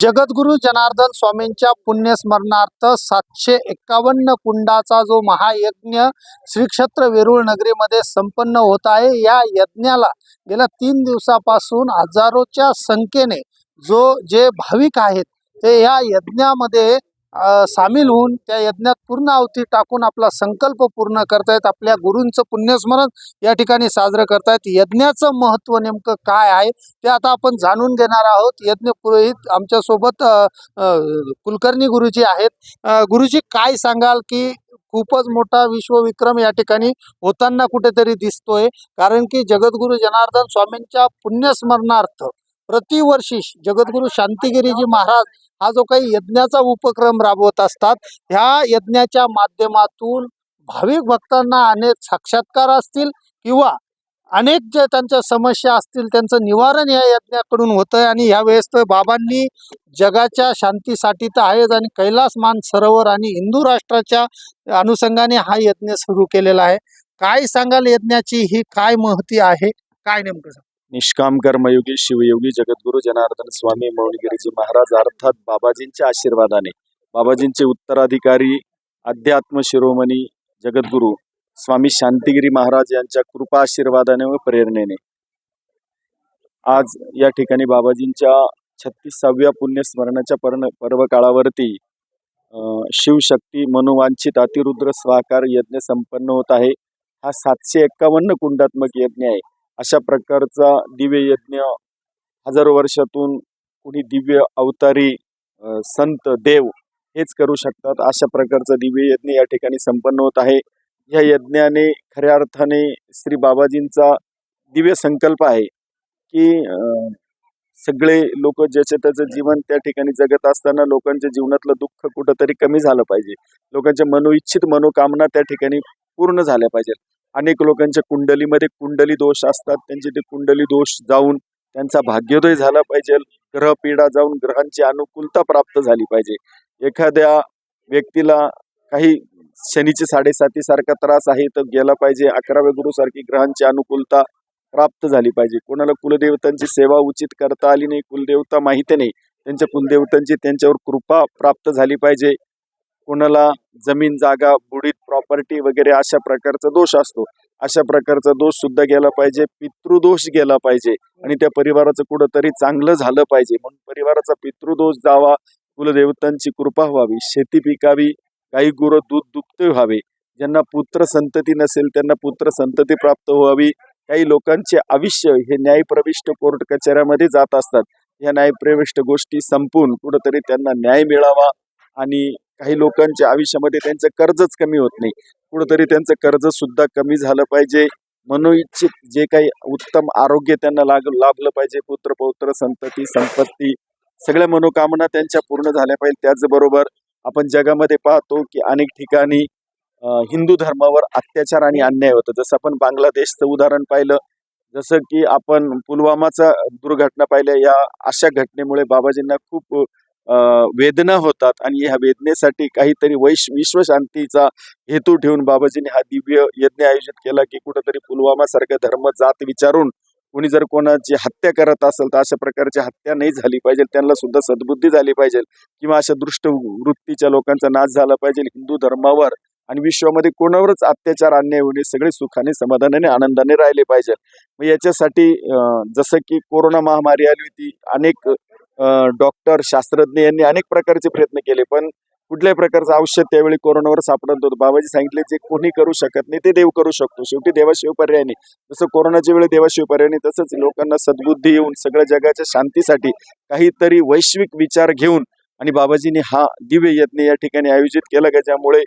जगद्गुरु जनार्दन स्वामींच्या पुण्यस्मरणार्थ 751 कुंडाचा जो महायज्ञ श्री क्षेत्र वेरूळ नगरीमध्ये संपन्न होत आहे। या यज्ञाला गेल्या 3 दिवसापासून हजारोच्या संख्येने जे भाविक आहेत ते या यज्ञामध्ये सामील होऊन त्या यज्ञात पूर्ण आहुती टाकून आपला संकल्प पूर्ण करतायत। आपल्या गुरूंचं पुण्यस्मरण या ठिकाणी साजरं करतायत। यज्ञाचं महत्त्व नेमकं काय आहे ते आता आपण जाणून घेणार आहोत। यज्ञ पुरोहित आमच्या सोबत कुलकर्णी गुरुजी आहेत। गुरुजी काय सांगाल की खूपच मोठा विश्वविक्रम या ठिकाणी होताना कुठेतरी दिसतोय, कारण की जगद्गुरु जनार्दन स्वामींच्या पुण्यस्मरणार्थ प्रतिवर्षी जगद्गुरु शांतिगिरीजी महाराज हा जो काही यज्ञाचा उपक्रम राबवत असतात, ह्या यज्ञाच्या माध्यमातून भाविक भक्तांना अनेक साक्षात्कार असतील किंवा अनेक जे त्यांच्या समस्या असतील त्यांचं निवारण या यज्ञाकडून होतंय। आणि यावेळेस तर बाबांनी जगाच्या शांतीसाठी तर आहेच आणि कैलास मानसरोवर आणि हिंदू राष्ट्राच्या अनुषंगाने हा यज्ञ सुरू केलेला आहे। काय सांगाल यज्ञाची ही काय महती आहे, काय नेमकं? निष्काम कर्मयोगी शिवयोगी जगद्गुरु जनार्दन स्वामी मौनगिरीजी महाराज अर्थात बाबाजींच्या आशीर्वादाने, बाबाजींचे उत्तराधिकारी अध्यात्म शिरोमणी जगद्गुरु स्वामी शांतिगिरी महाराज यांच्या कृपा आशीर्वादाने व प्रेरणेने आज या ठिकाणी बाबाजींच्या 36व्या पुण्यस्मरणाच्या पर्व काळावरती शिवशक्ती मनोवांछित अतिरुद्र स्वाकार यज्ञ संपन्न होत आहे। हा 751 कुंडात्मक यज्ञ आहे। अशा प्रकारचा दिव्य यज्ञ हजारो वर्षातून कुणी दिव्य अवतारी संत देव हेच करू शकतात। अशा प्रकारचा दिव्य यज्ञ या ठिकाणी संपन्न होत आहे। या यज्ञाने खऱ्या अर्थाने श्री बाबाजींचा दिव्य संकल्प आहे की सगळे लोक ज्याचे त्याचं जीवन त्या ठिकाणी जगत असताना लोकांच्या जीवनातलं दुःख कुठंतरी कमी झालं पाहिजे, लोकांच्या मनोइच्छित मनोकामना त्या ठिकाणी पूर्ण झाल्या पाहिजे। अनेक लोकांच्या कुंडलीमध्ये कुंडली दोष असतात, त्यांचे ते कुंडली दोष जाऊन त्यांचा भाग्योदय झाला पाहिजे, ग्रह पीडा जाऊन ग्रहांची अनुकूलता प्राप्त झाली पाहिजे। एखाद्या व्यक्तीला काही शनीची 7.5 सारखा त्रास आहे तर गेला पाहिजे, 11व्या गुरुसारखी ग्रहांची अनुकूलता प्राप्त झाली पाहिजे। कोणाला कुलदेवतांची सेवा उचित करता आली नाही, कुलदेवता माहिती नाही, त्यांच्या कुलदेवतांची त्यांच्यावर कृपा प्राप्त झाली पाहिजे। कोणाला जमीन जागा बुडीत प्रॉपर्टी वगैरे अशा प्रकारचा दोष असतो, अशा प्रकारचा दोष सुद्धा गेला पाहिजे, पितृदोष गेला पाहिजे आणि त्या परिवाराचं कुठंतरी चांगलं झालं पाहिजे। म्हणून परिवाराचा पितृदोष जावा, कुलदेवतांची कृपा व्हावी, शेती पिकावी, गाई गुरं दूध दुभते व्हावे, ज्यांना पुत्र संतती नसेल त्यांना पुत्र संतती प्राप्त व्हावी। काही लोकांचे आयुष्य हे न्यायप्रविष्ट कोर्ट कचेऱ्यामध्ये जात असतात, या न्यायप्रविष्ट गोष्टी संपून कुठंतरी त्यांना न्याय मिळावा आणि काही लोकांच्या आयुष्यामध्ये त्यांचं कर्जच कमी होत नाही, कुठंतरी त्यांचं कर्ज सुद्धा कमी झालं पाहिजे। मनोइच्छित जे काही उत्तम आरोग्य त्यांना लाभलं पाहिजे, पुत्र पौत्र संतती संपत्ती सगळ्या मनोकामना त्यांच्या पूर्ण झाल्या पाहिजे। त्याचबरोबर आपण जगामध्ये पाहतो की अनेक ठिकाणी हिंदू धर्मावर अत्याचार आणि अन्याय होतं। जसं आपण बांगलादेशचं उदाहरण पाहिलं, जसं की आपण पुलवामाचा दुर्घटना पाहिल्या, या अशा घटनेमुळे बाबाजींना खूप वेदना होतात आणि ह्या वेदनेसाठी काहीतरी विश्वशांतीचा हेतू ठेवून बाबाजींनी हा दिव्य यज्ञ आयोजित केला की कुठंतरी पुलवामा सारखा धर्म जात विचारून कोणी जर कोणाची हत्या करत असेल तर अशा प्रकारची हत्या नाही झाली पाहिजे, त्यांना सुद्धा सद्बुद्धी झाली पाहिजे किंवा अशा दृष्ट वृत्तीच्या लोकांचा नाश झाला पाहिजे। हिंदू धर्मावर आणि विश्वामध्ये कोणावरच अत्याचार अन्याय होणे, सगळे सुखाने समाधानाने आनंदाने राहिले पाहिजे। मग याच्यासाठी जसं की कोरोना महामारी आली होती, अनेक डॉक्टर शास्त्रज्ञ यांनी अनेक प्रकारचे प्रयत्न केले, पण कुठल्याही प्रकारचं औषध त्यावेळी कोरोनावर सापडत होतं। बाबाजी सांगितले जे कोणी करू शकत नाही ते देव करू शकतो, शेवटी देवाशिवाय पर्याय नाही। जसं कोरोनाच्या वेळी देवाशिवाय पर्याय नाही, तसंच लोकांना सद्बुद्धी येऊन सगळ्या जगाच्या शांतीसाठी काहीतरी वैश्विक विचार घेऊन आणि बाबाजींनी हा दिव्य यज्ञ या ठिकाणी आयोजित केला का ज्यामुळे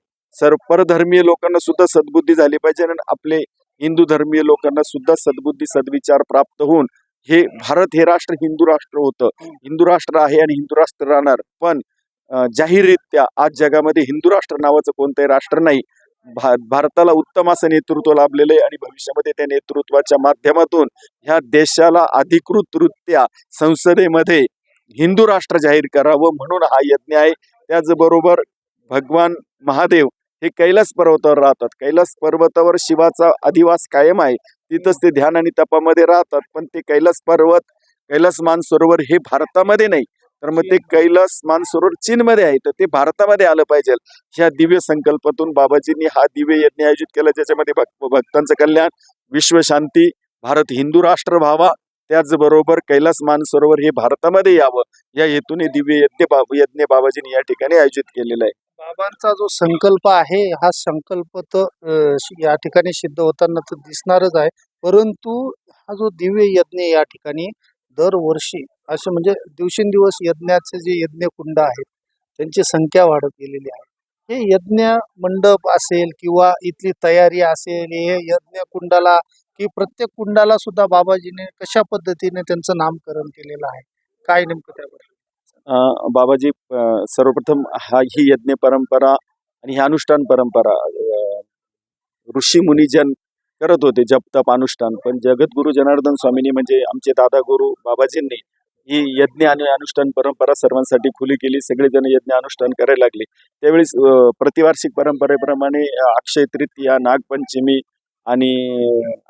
परधर्मीय लोकांना सुद्धा सद्बुद्धी झाली पाहिजे आणि आपले हिंदू धर्मीय लोकांना सुद्धा सद्बुद्धी सद्विचार प्राप्त होऊन हे भारत हे राष्ट्र हिंदू राष्ट्र होतं, हिंदू राष्ट्र आहे आणि हिंदू राष्ट्र राहणार। पण जाहीररित्या आज जगामध्ये हिंदू राष्ट्र नावाचं कोणतंही राष्ट्र नाही। भारताला उत्तम असं नेतृत्व लाभलेलं आहे आणि भविष्यामध्ये त्या नेतृत्वाच्या माध्यमातून ह्या देशाला अधिकृतरित्या संसदेमध्ये हिंदू राष्ट्र जाहीर करावं म्हणून हा यज्ञ आहे। त्याचबरोबर भगवान महादेव हे कैलास पर्वतावर राहतात, कैलास पर्वतावर शिवाचा अधिवास कायम आहे, तिथंच ते ध्यान आणि तपामध्ये राहतात। पण ते कैलास पर्वत कैलास मानसरोवर हे भारतामध्ये नाही, तर मग ते कैलास मानसरोवर चीनमध्ये आहे, तर ते भारतामध्ये आलं पाहिजे. ह्या दिव्य संकल्पातून बाबाजींनी हा दिव्य यज्ञ आयोजित केला, ज्याच्यामध्ये भक्तांचं कल्याण, विश्वशांती, भारत हिंदू राष्ट्र व्हावा, त्याचबरोबर कैलास मानसरोवर हे भारतामध्ये यावं, या हेतूने दिव्य यज्ञ बाबाजींनी या ठिकाणी आयोजित केलेला आहे. बाबांचा जो संकल्प आहे हा संकल्प तर या ठिकाणी सिद्ध होताना तर दिसणारच आहे, परंतु हा जो दिव्य यज्ञ या ठिकाणी दरवर्षी असे म्हणजे दिवसेंदिवस यज्ञाचे जे यज्ञ कुंड आहेत त्यांची संख्या वाढत गेलेली आहे. हे यज्ञ मंडप असेल किंवा इथली तयारी असेल, हे यज्ञ कुंडाला की प्रत्येक कुंडाला सुद्धा बाबाजीने कशा पद्धतीने त्यांचं नामकरण केलेलं आहे, काय नेमकं त्याबद्दल? बाबाजी सर्वप्रथम ही यज्ञ परंपरा आणि ही अनुष्ठान परंपरा ऋषी मुनिजन करत होते, जप तप अनुष्ठान. पण जगद्गुरु जनार्दन स्वामींनी म्हणजे आमचे दादा गुरु बाबाजींनी ही यज्ञ आणि अनुष्ठान परंपरा सर्वांसाठी खुली केली. सगळेजण यज्ञ अनुष्ठान करायला लागले. त्यावेळेस प्रतिवार्षिक परंपरेप्रमाणे अक्षय तृतीया, नागपंचमी आणि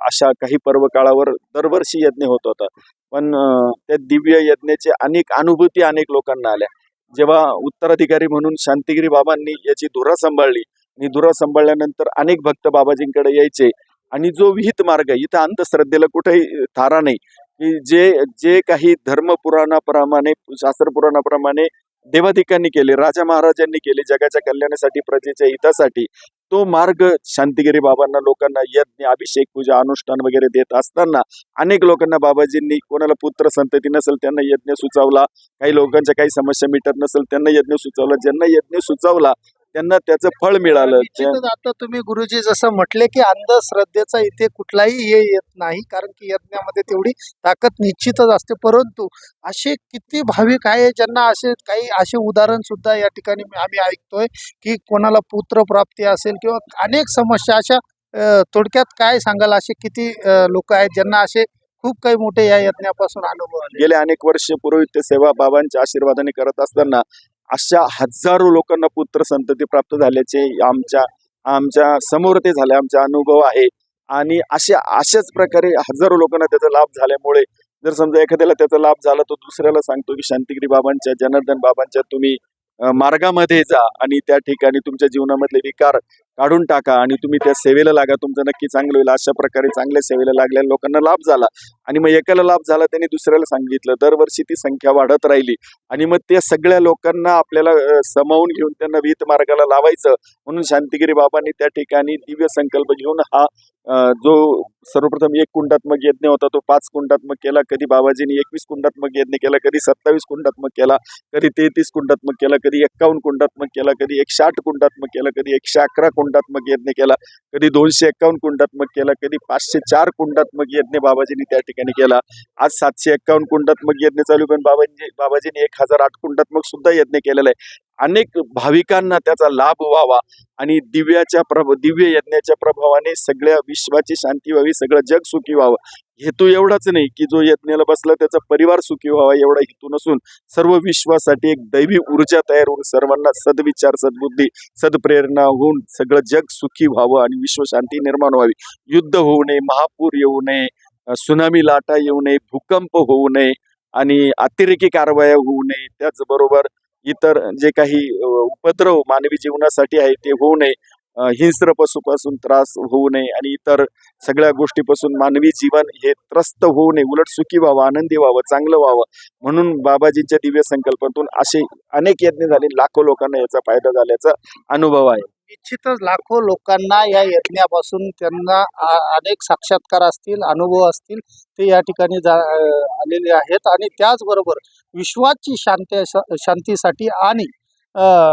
अशा काही पर्व काळावर दरवर्षी यज्ञ होत होता. पण त्या दिव्य यज्ञाचे अनेक अनुभूती अनेक लोकांना आल्या. जेव्हा उत्तराधिकारी म्हणून शांतिगिरी बाबांनी याची धुरा सांभाळली आणि धुरा सांभाळल्यानंतर अनेक भक्त बाबाजींकडे यायचे, आणि जो विहित मार्ग, इथं अंधश्रद्धेला कुठेही थारा नाही, की जे जे काही धर्मपुराणाप्रमाणे, शास्त्रपुराणाप्रमाणे देवाधिकांनी केले, राजा महाराजांनी केले जगाच्या कल्याणासाठी, प्रजेच्या हितासाठी, तो मार्ग शांतिगिरी बाबांना, लोकांना यज्ञ, अभिषेक, पूजा, अनुष्ठान वगैरे देत असताना अनेक लोकांना बाबाजींनी, कोणाला पुत्र संतती नसेल त्यांना यज्ञ सुचवला, काही लोकांच्या काही समस्या मिटत नसेल त्यांना यज्ञ सुचवला, ज्यांना यज्ञ सुचवला त्यांना त्याचं फळ मिळालं. निश्चितच आता तुम्ही गुरुजी जसं म्हटले की अंधश्रद्धेचा इथे कुठलाही हे येत नाही, कारण की यज्ञामध्ये तेवढी ताकद निश्चितच असते, परंतु असे किती भाविक आहे ज्यांना असे काही असे उदाहरण सुद्धा या ठिकाणी आम्ही ऐकतोय की कोणाला पुत्र प्राप्ती असेल किंवा अनेक समस्या अशा थोडक्यात काय सांगाल, असे किती लोक आहेत ज्यांना असे खूप काही मोठे या यज्ञापासून अनुभव आले? गेले अनेक वर्ष पुरोहित सेवा बाबांच्या आशीर्वादाने करत असताना अशा हजारो लोकांना पुत्र संतती प्राप्त झाल्याचे आमच्या समोर ते झाले, आमचा अनुभव आहे. आणि अशाच प्रकारे हजारो लोकांना त्याचा लाभ झाल्यामुळे, जर समजा एखाद्याला त्याचा लाभ झाला तर दुसऱ्याला सांगतो की शांतिगिरी बाबांच्या, जनार्दन बाबांच्या तुम्ही मार्गामध्ये जा आणि त्या ठिकाणी तुमच्या जीवनामधले विकार काढून टाका आणि तुम्ही त्या सेवेला लागा, तुमचं नक्की चांगलं होईल. अशा प्रकारे चांगल्या सेवेला लागलेल्या लोकांना लाभ झाला, आणि मग एकाला लाभ झाला त्यांनी दुसऱ्याला सांगितलं. दरवर्षी ती संख्या वाढत राहिली, आणि मग त्या सगळ्या लोकांना आपल्याला समावून घेऊन त्यांना विहित मार्गाला लावायचं म्हणून शांतिगिरी बाबांनी त्या ठिकाणी दिव्य संकल्प घेऊन हा जो सर्वप्रथम 1 कुंडात्मक यज्ञ होता तो 5 कुंडात्मक केला. कधी बाबाजींनी 21 कुंडात्मक यज्ञ केला, कधी 27 कुंडात्मक केला, कधी 33 कुंडात्मक केला, कधी 51 कुंडात्मक केला, कधी 160 कुंडात्मक केला, कधी 111 कुंडात्मक यज्ञ केला, कधी 251 कुंडात्मक केला, कधी 504 कुंडात्मक यज्ञ बाबाजींनी त्या ठिकाणी केला. आज 751 कुंडात्मक यज्ञ चालू, पण बाबाजींनी 1008 कुंडात्मक सुद्धा यज्ञ केलेला आहे. अनेक भाविकांना त्याचा लाभ व्हावा आणि दिव्य यज्ञाच्या प्रभावाने सगळ्या विश्वाची शांती व्हावी, सगळं जग सुखी व्हावं. हेतू एवढाच नाही की जो यज्ञाला बसला त्याचा परिवार सुखी व्हावा एवढा हेतू नसून, सर्व विश्वासाठी एक दैवी ऊर्जा तयार होऊन सर्वांना सद्विचार, सद्बुद्धी, सद्प्रेरणा होऊन सगळं जग सुखी व्हावं आणि विश्वशांती निर्माण व्हावी. युद्ध होऊ नये, महापूर येऊ नये, सुनामी लाटा येऊ नये, भूकंप होऊ नये आणि अतिरेकी कारवाया होऊ नये. त्याचबरोबर इतर जे काही उपद्रव मानवी जीवनासाठी आहे ते होऊ नये, हिंस्र पशुपासून त्रास होऊ नये आणि इतर सगळ्या गोष्टीपासून मानवी जीवन हे त्रस्त होऊ नये, उलट सुखी व्हावं, आनंदी व्हावं, चांगलं व्हावं. म्हणून बाबाजींच्या दिव्य संकल्पातून असे अनेक यज्ञ झाले, लाखो लोकांना याचा फायदा झाल्याचा अनुभव आहे. निश्चितच लाखो लोकांना या यज्ञापासून त्यांना अनेक साक्षात्कार असतील, अनुभव असतील, ते या ठिकाणी आलेले आहेत. आणि त्याचबरोबर विश्वाची शांतीसाठी आणि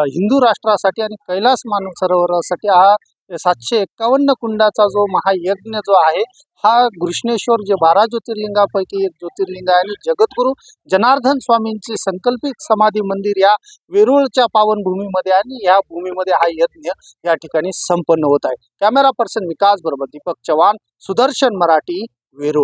हिंदू राष्ट्रासाठी आणि कैलास मानसरोवरासाठी हा 751 कुंडाचा जो महायज्ञ जो आहे, हा घृष्णेश्वर जे 12 ज्योतिर्लिंगापैकी एक ज्योतिर्लिंग आहे आणि जगद्गुरु जनार्दन स्वामींची संकल्पित समाधी मंदिर या वेरूळच्या पावनभूमीमध्ये, आणि या भूमीमध्ये हा यज्ञ या ठिकाणी संपन्न होत आहे. कॅमेरा पर्सन विकास बरोबर दीपक चव्हाण, सुदर्शन मराठी, वेरूळ.